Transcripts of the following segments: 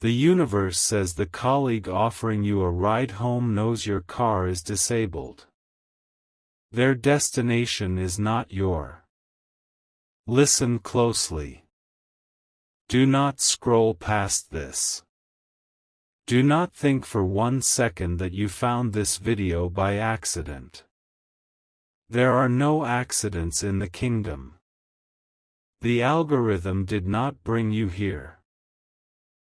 The universe says the colleague offering you a ride home knows your car is disabled. Their destination is not your. Listen closely. Do not scroll past this. Do not think for 1 second that you found this video by accident. There are no accidents in the kingdom. The algorithm did not bring you here.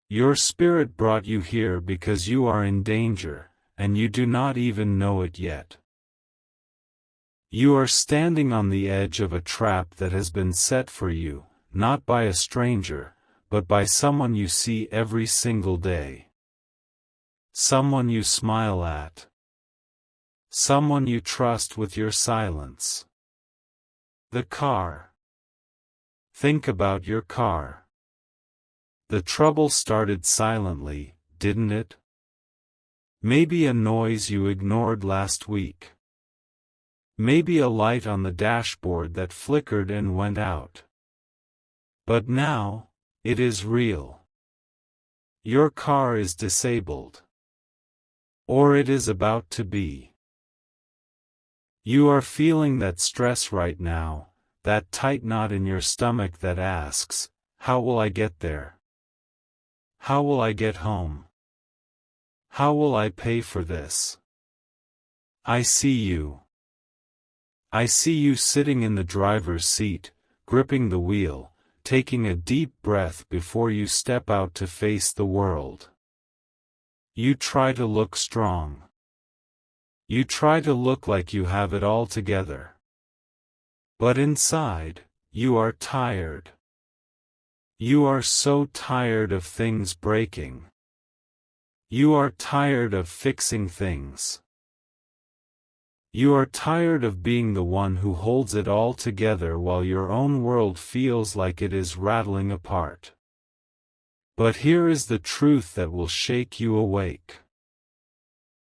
Your spirit brought you here because you are in danger, and you do not even know it yet. You are standing on the edge of a trap that has been set for you, not by a stranger, but by someone you see every single day. Someone you smile at. Someone you trust with your silence. The car. Think about your car. The trouble started silently, didn't it? Maybe a noise you ignored last week. Maybe a light on the dashboard that flickered and went out. But now, it is real. Your car is disabled. Or it is about to be. You are feeling that stress right now, that tight knot in your stomach that asks, how will I get there? How will I get home? How will I pay for this? I see you. I see you sitting in the driver's seat, gripping the wheel, taking a deep breath before you step out to face the world. You try to look strong. You try to look like you have it all together. But inside, you are tired. You are so tired of things breaking. You are tired of fixing things. You are tired of being the one who holds it all together while your own world feels like it is rattling apart. But here is the truth that will shake you awake.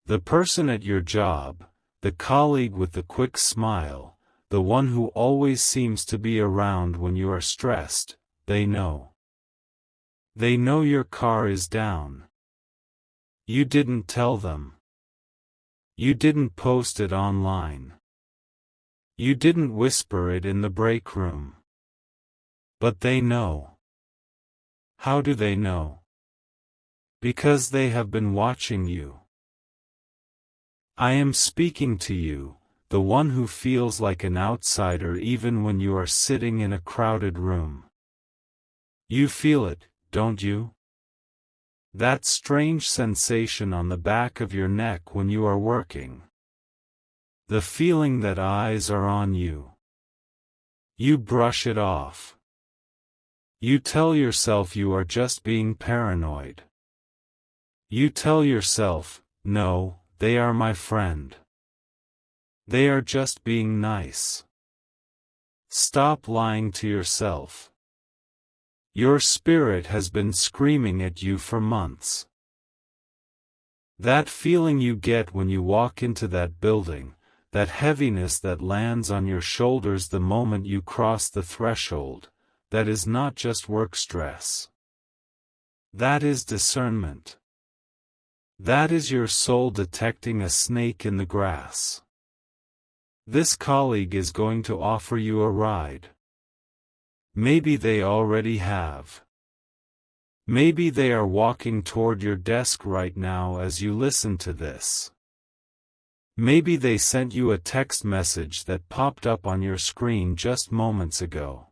The person at your job, the colleague with the quick smile, the one who always seems to be around when you are stressed, they know. They know your car is down. You didn't tell them. You didn't post it online. You didn't whisper it in the break room. But they know. How do they know? Because they have been watching you. I am speaking to you, the one who feels like an outsider even when you are sitting in a crowded room. You feel it, don't you? That strange sensation on the back of your neck when you are working. The feeling that eyes are on you. You brush it off. You tell yourself you are just being paranoid. You tell yourself, no, they are my friend. They are just being nice. Stop lying to yourself. Your spirit has been screaming at you for months. That feeling you get when you walk into that building, that heaviness that lands on your shoulders the moment you cross the threshold, that is not just work stress. That is discernment. That is your soul detecting a snake in the grass. This colleague is going to offer you a ride. Maybe they already have. Maybe they are walking toward your desk right now as you listen to this. Maybe they sent you a text message that popped up on your screen just moments ago.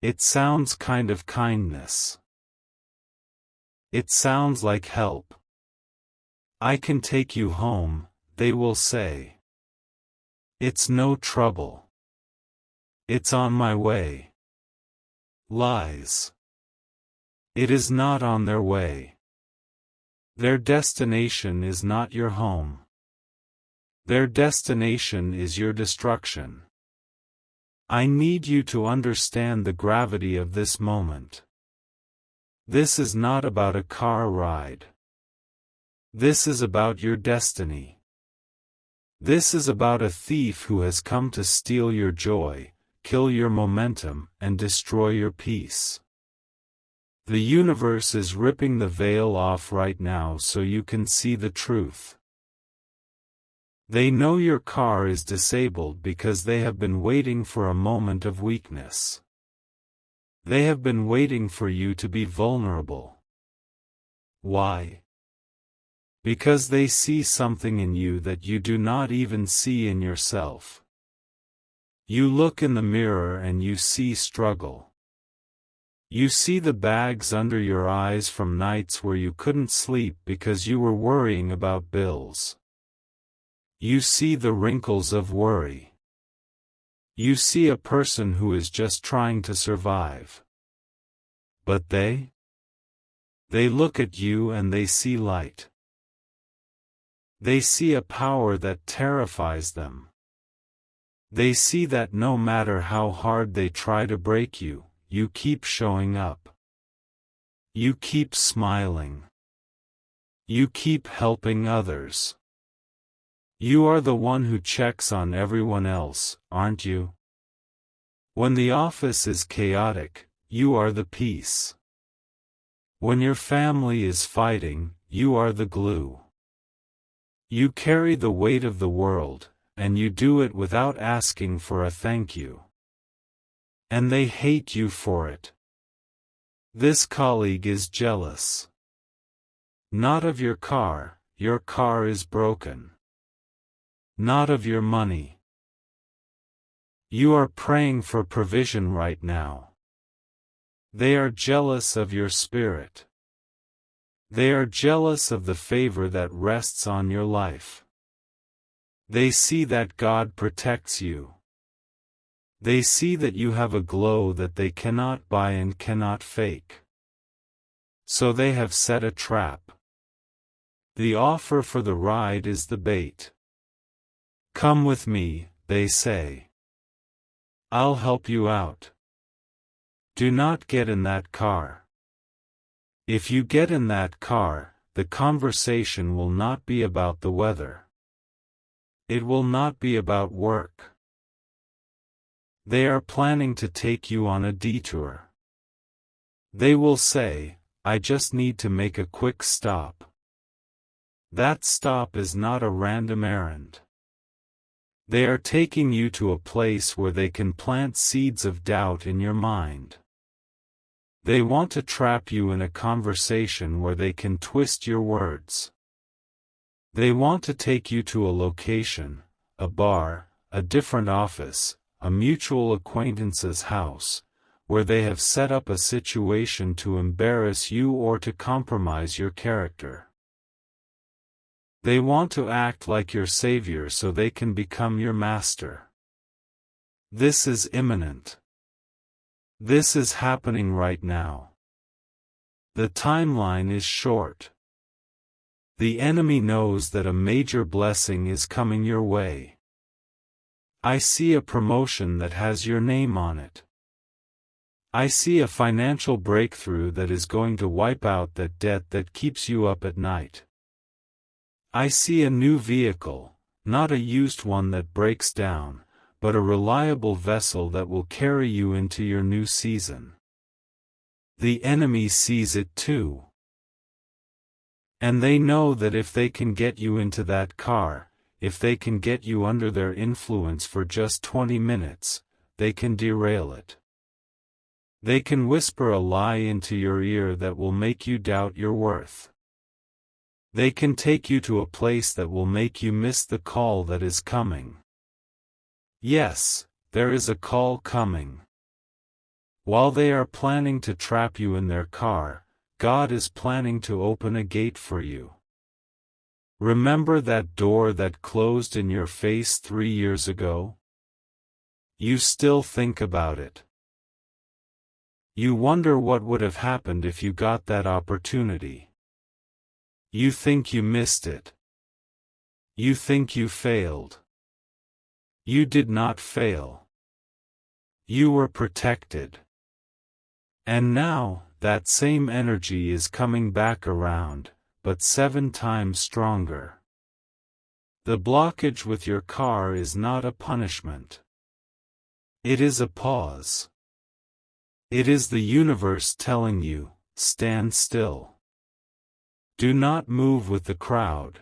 It sounds kind of kindness. It sounds like help. I can take you home, they will say. It's no trouble. It's on my way. Lies. It is not on their way. Their destination is not your home. Their destination is your destruction. I need you to understand the gravity of this moment. This is not about a car ride. This is about your destiny. This is about a thief who has come to steal your joy, kill your momentum, and destroy your peace. The universe is ripping the veil off right now so you can see the truth. They know your car is disabled because they have been waiting for a moment of weakness. They have been waiting for you to be vulnerable. Why? Because they see something in you that you do not even see in yourself. You look in the mirror and you see struggle. You see the bags under your eyes from nights where you couldn't sleep because you were worrying about bills. You see the wrinkles of worry. You see a person who is just trying to survive. But they look at you and they see light. They see a power that terrifies them. They see that no matter how hard they try to break you, you keep showing up. You keep smiling. You keep helping others. You are the one who checks on everyone else, aren't you? When the office is chaotic, you are the peace. When your family is fighting, you are the glue. You carry the weight of the world, and you do it without asking for a thank you. And they hate you for it. This colleague is jealous. Not of your car is broken. Not of your money. You are praying for provision right now. They are jealous of your spirit. They are jealous of the favor that rests on your life. They see that God protects you. They see that you have a glow that they cannot buy and cannot fake. So they have set a trap. The offer for the ride is the bait. Come with me, they say. I'll help you out. Do not get in that car. If you get in that car, the conversation will not be about the weather. It will not be about work. They are planning to take you on a detour. They will say, I just need to make a quick stop. That stop is not a random errand. They are taking you to a place where they can plant seeds of doubt in your mind. They want to trap you in a conversation where they can twist your words. They want to take you to a location, a bar, a different office, a mutual acquaintance's house, where they have set up a situation to embarrass you or to compromise your character. They want to act like your savior so they can become your master. This is imminent. This is happening right now. The timeline is short. The enemy knows that a major blessing is coming your way. I see a promotion that has your name on it. I see a financial breakthrough that is going to wipe out that debt that keeps you up at night. I see a new vehicle, not a used one that breaks down, but a reliable vessel that will carry you into your new season. The enemy sees it too. And they know that if they can get you into that car, if they can get you under their influence for just 20 minutes, they can derail it. They can whisper a lie into your ear that will make you doubt your worth. They can take you to a place that will make you miss the call that is coming. Yes, there is a call coming. While they are planning to trap you in their car, God is planning to open a gate for you. Remember that door that closed in your face 3 years ago? You still think about it. You wonder what would have happened if you got that opportunity. You think you missed it. You think you failed. You did not fail. You were protected. And now, that same energy is coming back around, but 7 times stronger. The blockage with your car is not a punishment. It is a pause. It is the universe telling you, stand still. Do not move with the crowd.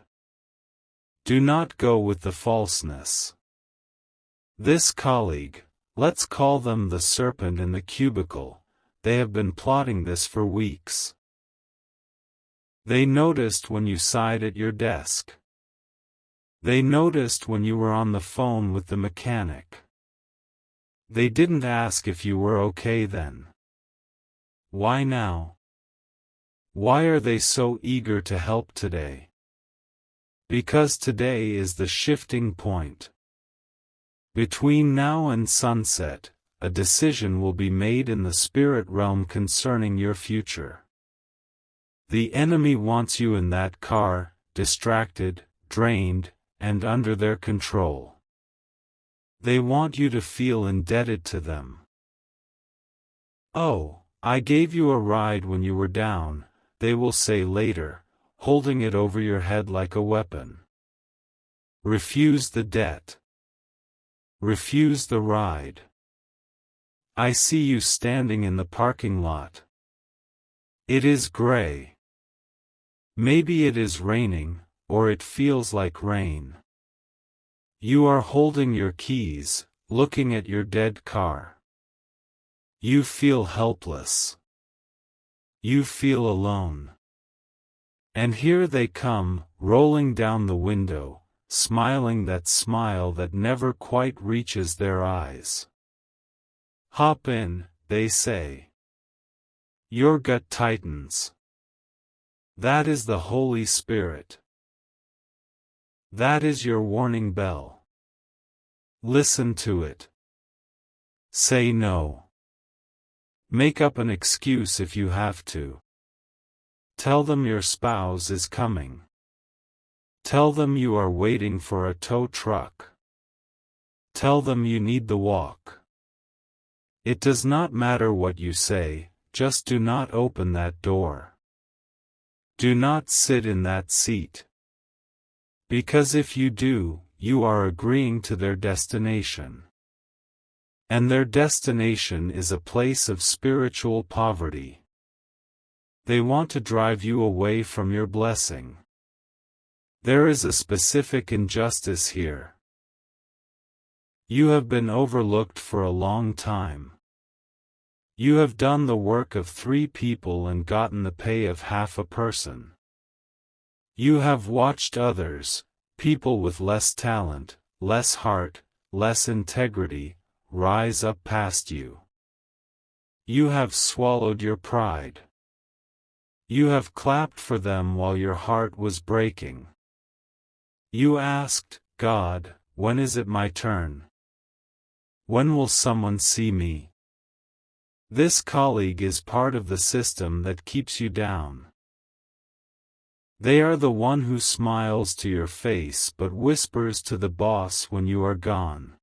Do not go with the falseness. This colleague, let's call them the serpent in the cubicle, they have been plotting this for weeks. They noticed when you sighed at your desk. They noticed when you were on the phone with the mechanic. They didn't ask if you were okay then. Why now? Why are they so eager to help today? Because today is the shifting point. Between now and sunset, a decision will be made in the spirit realm concerning your future. The enemy wants you in that car, distracted, drained, and under their control. They want you to feel indebted to them. Oh, I gave you a ride when you were down, they will say later, holding it over your head like a weapon. Refuse the debt. Refuse the ride. I see you standing in the parking lot. It is gray. Maybe it is raining, or it feels like rain. You are holding your keys, looking at your dead car. You feel helpless. You feel alone. And here they come, rolling down the window, smiling that smile that never quite reaches their eyes. Hop in, they say. Your gut tightens. That is the Holy Spirit. That is your warning bell. Listen to it. Say no. Make up an excuse if you have to. Tell them your spouse is coming. Tell them you are waiting for a tow truck. Tell them you need the walk. It does not matter what you say, just do not open that door. Do not sit in that seat. Because if you do, you are agreeing to their destination. And their destination is a place of spiritual poverty. They want to drive you away from your blessing. There is a specific injustice here. You have been overlooked for a long time. You have done the work of 3 people and gotten the pay of half a person. You have watched others, people with less talent, less heart, less integrity, rise up past you. You have swallowed your pride. You have clapped for them while your heart was breaking. You asked, God, when is it my turn? When will someone see me? This colleague is part of the system that keeps you down. They are the one who smiles to your face but whispers to the boss when you are gone.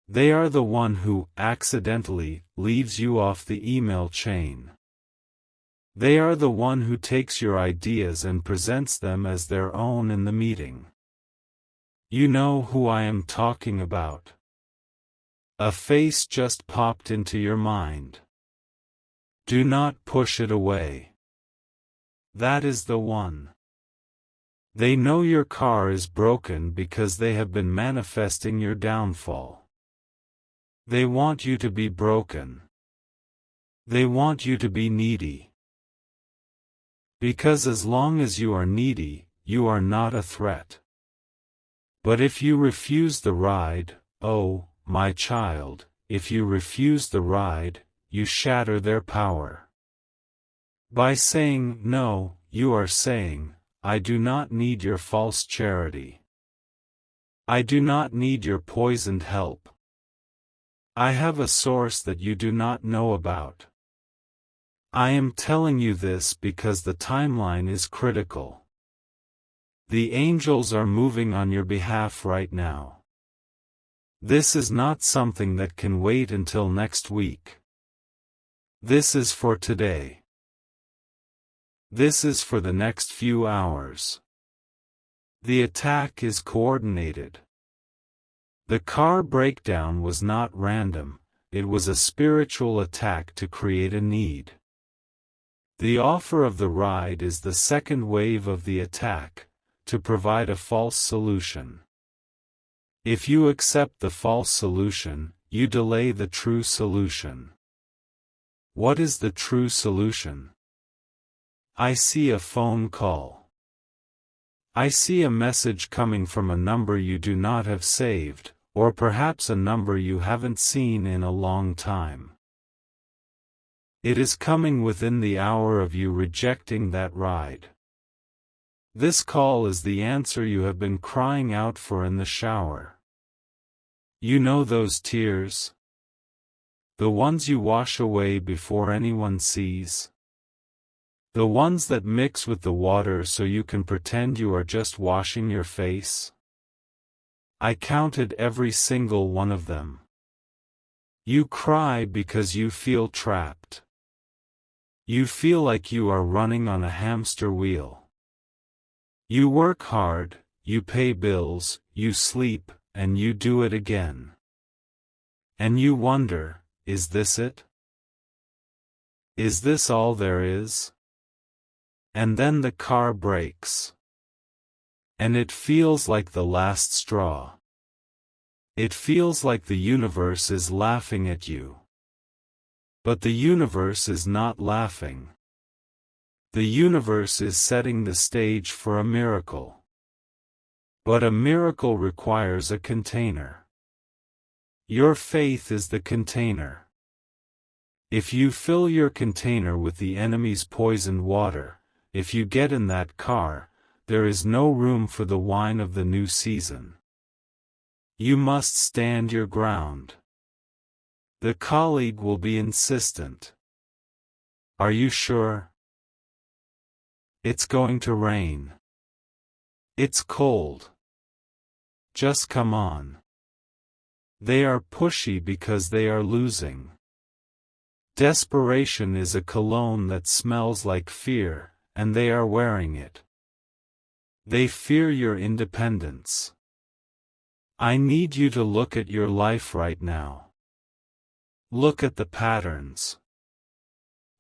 They are the one who, accidentally, leaves you off the email chain. They are the one who takes your ideas and presents them as their own in the meeting. You know who I am talking about. A face just popped into your mind. Do not push it away. That is the one. They know your car is broken because they have been manifesting your downfall. They want you to be broken. They want you to be needy. Because as long as you are needy, you are not a threat. But if you refuse the ride, oh, my child, if you refuse the ride, you shatter their power. By saying no, you are saying, I do not need your false charity. I do not need your poisoned help. I have a source that you do not know about. I am telling you this because the timeline is critical. The angels are moving on your behalf right now. This is not something that can wait until next week. This is for today. This is for the next few hours. The attack is coordinated. The car breakdown was not random, it was a spiritual attack to create a need. The offer of the ride is the second wave of the attack, to provide a false solution. If you accept the false solution, you delay the true solution. What is the true solution? I see a phone call. I see a message coming from a number you do not have saved, or perhaps a number you haven't seen in a long time. It is coming within the hour of you rejecting that ride. This call is the answer you have been crying out for in the shower. You know those tears? The ones you wash away before anyone sees? The ones that mix with the water so you can pretend you are just washing your face? I counted every single one of them. You cry because you feel trapped. You feel like you are running on a hamster wheel. You work hard, you pay bills, you sleep, and you do it again. And you wonder, is this it? Is this all there is? And then the car breaks. And it feels like the last straw. It feels like the universe is laughing at you. But the universe is not laughing. The universe is setting the stage for a miracle. But a miracle requires a container. Your faith is the container. If you fill your container with the enemy's poisoned water, if you get in that car, there is no room for the wine of the new season. You must stand your ground. The colleague will be insistent. Are you sure? It's going to rain. It's cold. Just come on. They are pushy because they are losing. Desperation is a cologne that smells like fear, and they are wearing it. They fear your independence. I need you to look at your life right now. Look at the patterns.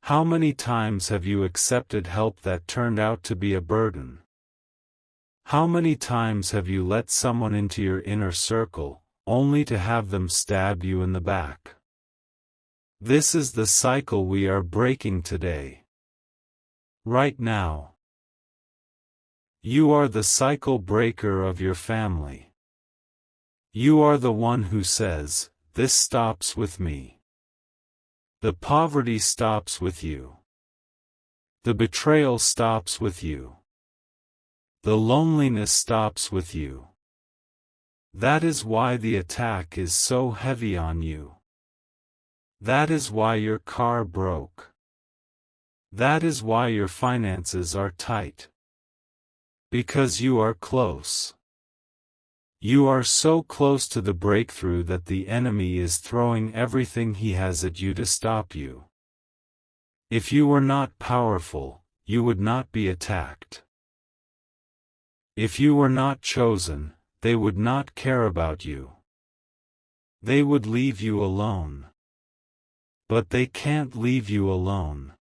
How many times have you accepted help that turned out to be a burden? How many times have you let someone into your inner circle, only to have them stab you in the back? This is the cycle we are breaking today. Right now. You are the cycle breaker of your family. You are the one who says, "This stops with me." The poverty stops with you. The betrayal stops with you. The loneliness stops with you. That is why the attack is so heavy on you. That is why your car broke. That is why your finances are tight. Because you are close. You are so close to the breakthrough that the enemy is throwing everything he has at you to stop you. If you were not powerful, you would not be attacked. If you were not chosen, they would not care about you. They would leave you alone. But they can't leave you alone.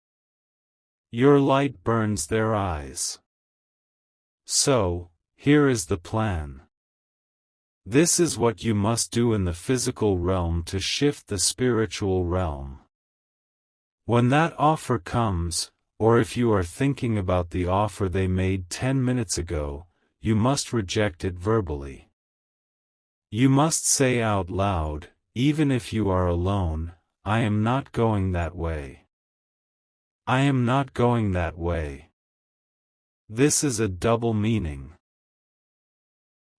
Your light burns their eyes. So, here is the plan. This is what you must do in the physical realm to shift the spiritual realm. When that offer comes, or if you are thinking about the offer they made 10 minutes ago, you must reject it verbally. You must say out loud, even if you are alone, "I am not going that way. I am not going that way." This is a double meaning.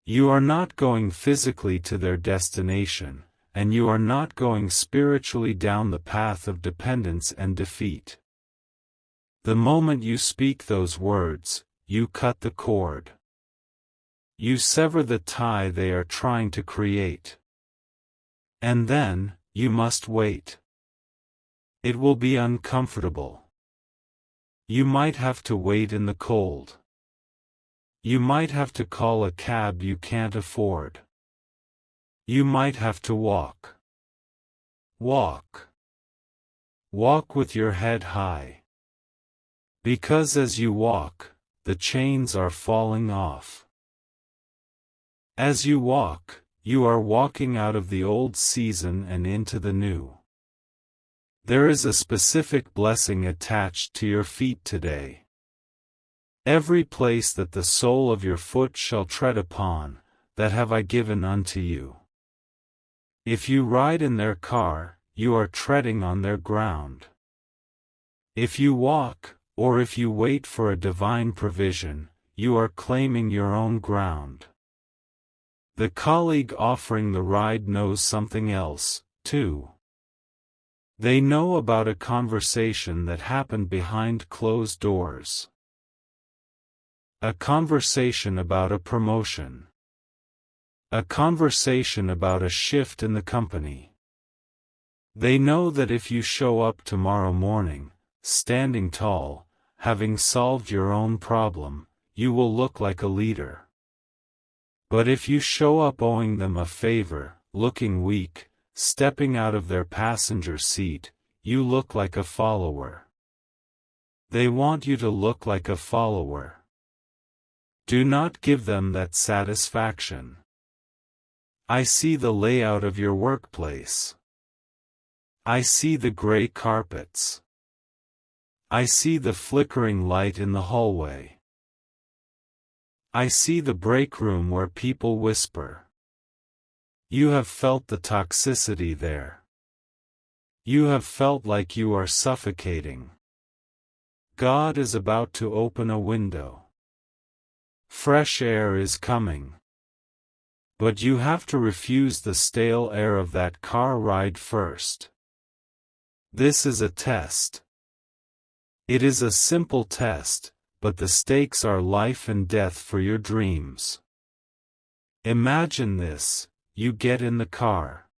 You are not going physically to their destination, and you are not going spiritually down the path of dependence and defeat. The moment you speak those words, you cut the cord. You sever the tie they are trying to create. And then, you must wait. It will be uncomfortable. You might have to wait in the cold. You might have to call a cab you can't afford. You might have to walk. Walk. Walk with your head high. Because as you walk, the chains are falling off. As you walk, you are walking out of the old season and into the new. There is a specific blessing attached to your feet today. Every place that the sole of your foot shall tread upon, that have I given unto you. If you ride in their car, you are treading on their ground. If you walk, or if you wait for a divine provision, you are claiming your own ground. The colleague offering the ride knows something else, too. They know about a conversation that happened behind closed doors. A conversation about a promotion. A conversation about a shift in the company. They know that if you show up tomorrow morning, standing tall, having solved your own problem, you will look like a leader. But if you show up owing them a favor, looking weak, stepping out of their passenger seat, you look like a follower. They want you to look like a follower. Do not give them that satisfaction. I see the layout of your workplace. I see the gray carpets. I see the flickering light in the hallway. I see the break room where people whisper. You have felt the toxicity there. You have felt like you are suffocating. God is about to open a window. Fresh air is coming. But you have to refuse the stale air of that car ride first. This is a test. It is a simple test, but the stakes are life and death for your dreams. Imagine this: you get in the car.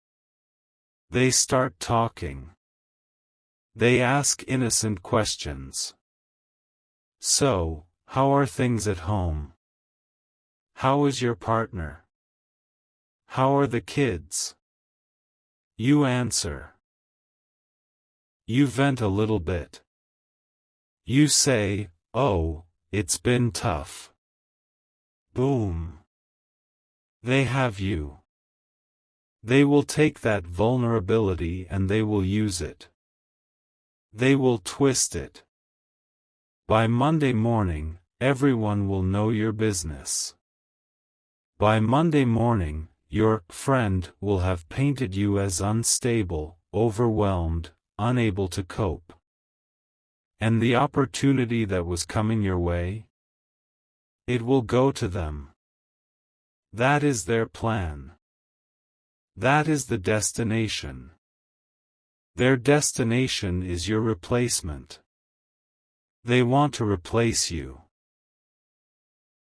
They start talking. They ask innocent questions. So, how are things at home? How is your partner? How are the kids? You answer. You vent a little bit. You say, "Oh, it's been tough." Boom. They have you. They will take that vulnerability and they will use it. They will twist it. By Monday morning, everyone will know your business. By Monday morning, your friend will have painted you as unstable, overwhelmed, unable to cope. And the opportunity that was coming your way? It will go to them. That is their plan. That is the destination. Their destination is your replacement. They want to replace you.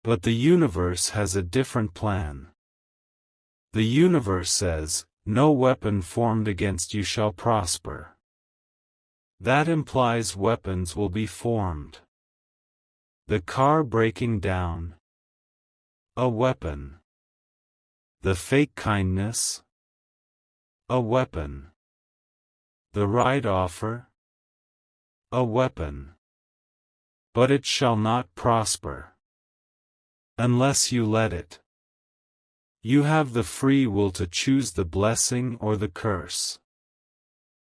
But the universe has a different plan. The universe says, "No weapon formed against you shall prosper." That implies weapons will be formed. The car breaking down. A weapon. The fake kindness. A weapon. The right offer. A weapon. But it shall not prosper. Unless you let it. You have the free will to choose the blessing or the curse.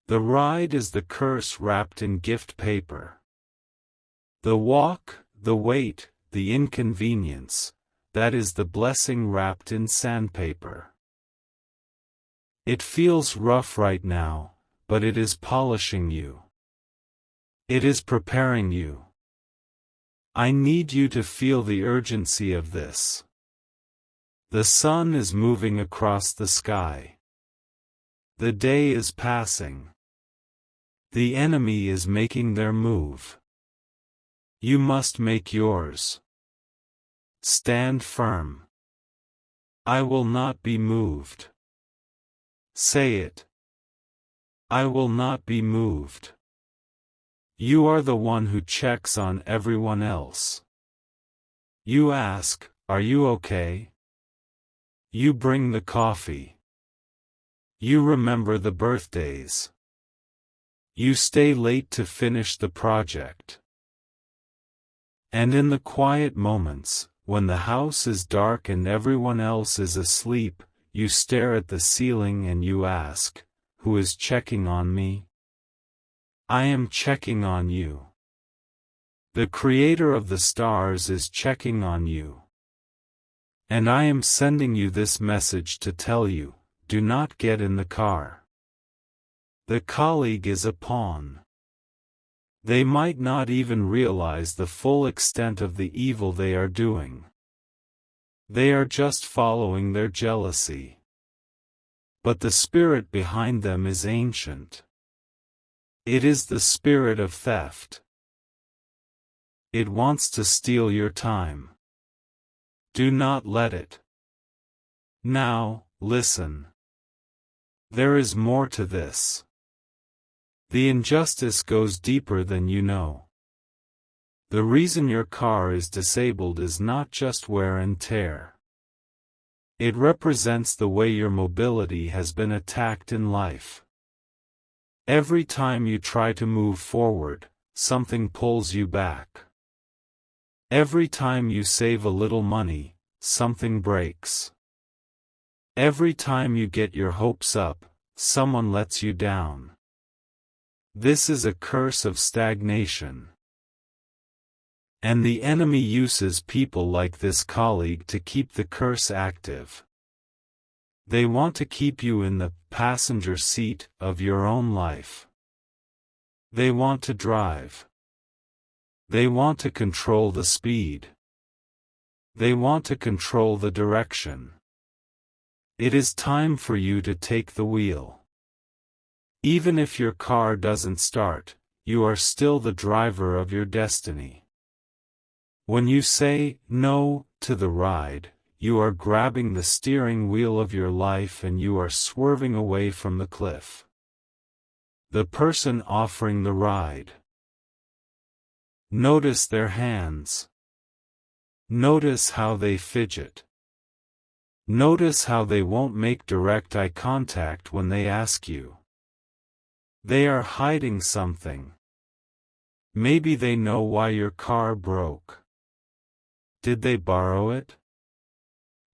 The ride is the curse wrapped in gift paper. The walk, the wait, the inconvenience, that is the blessing wrapped in sandpaper. It feels rough right now, but it is polishing you. It is preparing you. I need you to feel the urgency of this. The sun is moving across the sky. The day is passing. The enemy is making their move. You must make yours. Stand firm. I will not be moved. Say it. I will not be moved. You are the one who checks on everyone else. You ask, "Are you okay?" You bring the coffee. You remember the birthdays. You stay late to finish the project. And in the quiet moments, when the house is dark and everyone else is asleep, you stare at the ceiling and you ask, "Who is checking on me?" I am checking on you. The Creator of the stars is checking on you. And I am sending you this message to tell you, do not get in the car. The colleague is a pawn. They might not even realize the full extent of the evil they are doing. They are just following their jealousy. But the spirit behind them is ancient. It is the spirit of theft. It wants to steal your time. Do not let it. Now, listen. There is more to this. The injustice goes deeper than you know. The reason your car is disabled is not just wear and tear. It represents the way your mobility has been attacked in life. Every time you try to move forward, something pulls you back. Every time you save a little money, something breaks. Every time you get your hopes up, someone lets you down. This is a curse of stagnation. And the enemy uses people like this colleague to keep the curse active. They want to keep you in the passenger seat of your own life. They want to drive. They want to control the speed. They want to control the direction. It is time for you to take the wheel. Even if your car doesn't start, you are still the driver of your destiny. When you say no to the ride, you are grabbing the steering wheel of your life and you are swerving away from the cliff. The person offering the ride. Notice their hands. Notice how they fidget. Notice how they won't make direct eye contact when they ask you. They are hiding something. Maybe they know why your car broke. Did they borrow it?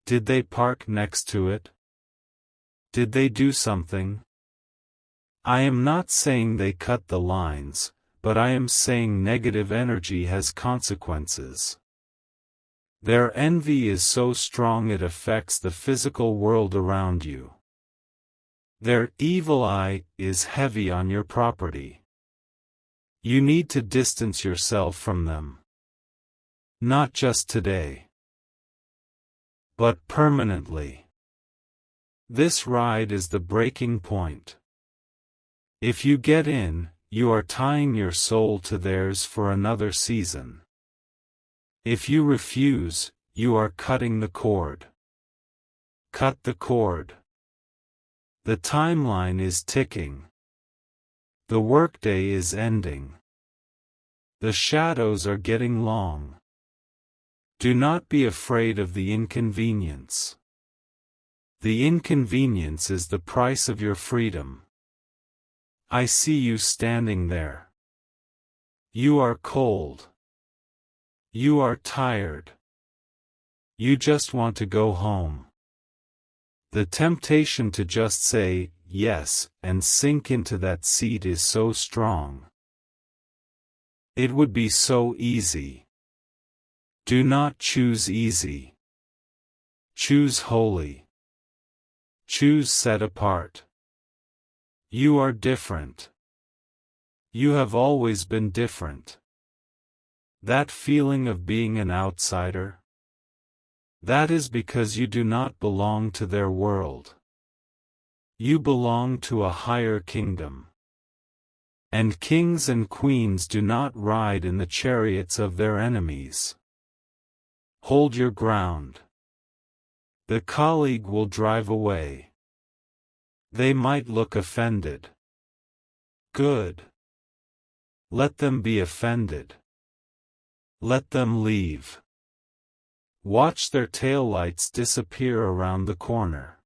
Did they park next to it? Did they do something? I am not saying they cut the lines, but I am saying negative energy has consequences. Their envy is so strong it affects the physical world around you. Their evil eye is heavy on your property. You need to distance yourself from them. Not just today, but permanently. This ride is the breaking point. If you get in, you are tying your soul to theirs for another season. If you refuse, you are cutting the cord. Cut the cord. The timeline is ticking. The workday is ending. The shadows are getting long. Do not be afraid of the inconvenience. The inconvenience is the price of your freedom. I see you standing there. You are cold. You are tired. You just want to go home. The temptation to just say yes and sink into that seat is so strong. It would be so easy. Do not choose easy. Choose holy. Choose set apart. You are different. You have always been different. That feeling of being an outsider? That is because you do not belong to their world. You belong to a higher kingdom. And kings and queens do not ride in the chariots of their enemies. Hold your ground. The colleague will drive away. They might look offended. Good. Let them be offended. Let them leave. Watch their taillights disappear around the corner.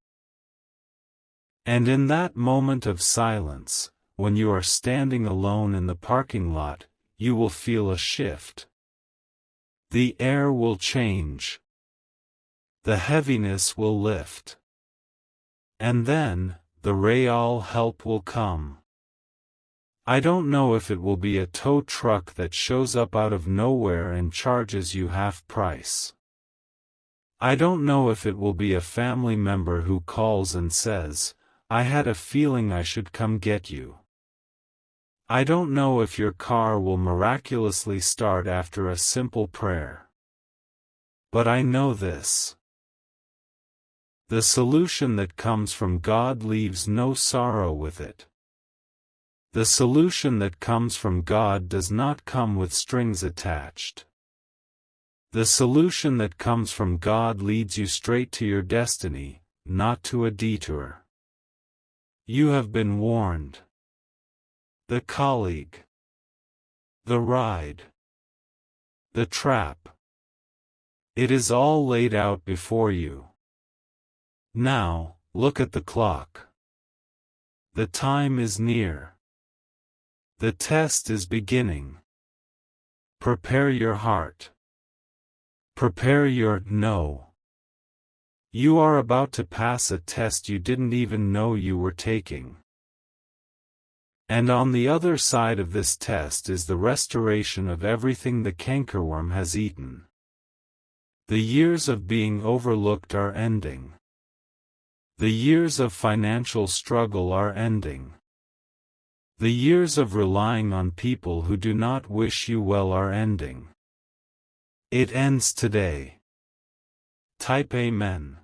And in that moment of silence, when you are standing alone in the parking lot, you will feel a shift. The air will change. The heaviness will lift. And then, the real help will come. I don't know if it will be a tow truck that shows up out of nowhere and charges you half price. I don't know if it will be a family member who calls and says, "I had a feeling I should come get you." I don't know if your car will miraculously start after a simple prayer. But I know this. The solution that comes from God leaves no sorrow with it. The solution that comes from God does not come with strings attached. The solution that comes from God leads you straight to your destiny, not to a detour. You have been warned. The colleague. The ride. The trap. It is all laid out before you. Now, look at the clock. The time is near. The test is beginning. Prepare your heart. Prepare your no. You are about to pass a test you didn't even know you were taking. And on the other side of this test is the restoration of everything the cankerworm has eaten. The years of being overlooked are ending. The years of financial struggle are ending. The years of relying on people who do not wish you well are ending. It ends today. Type Amen.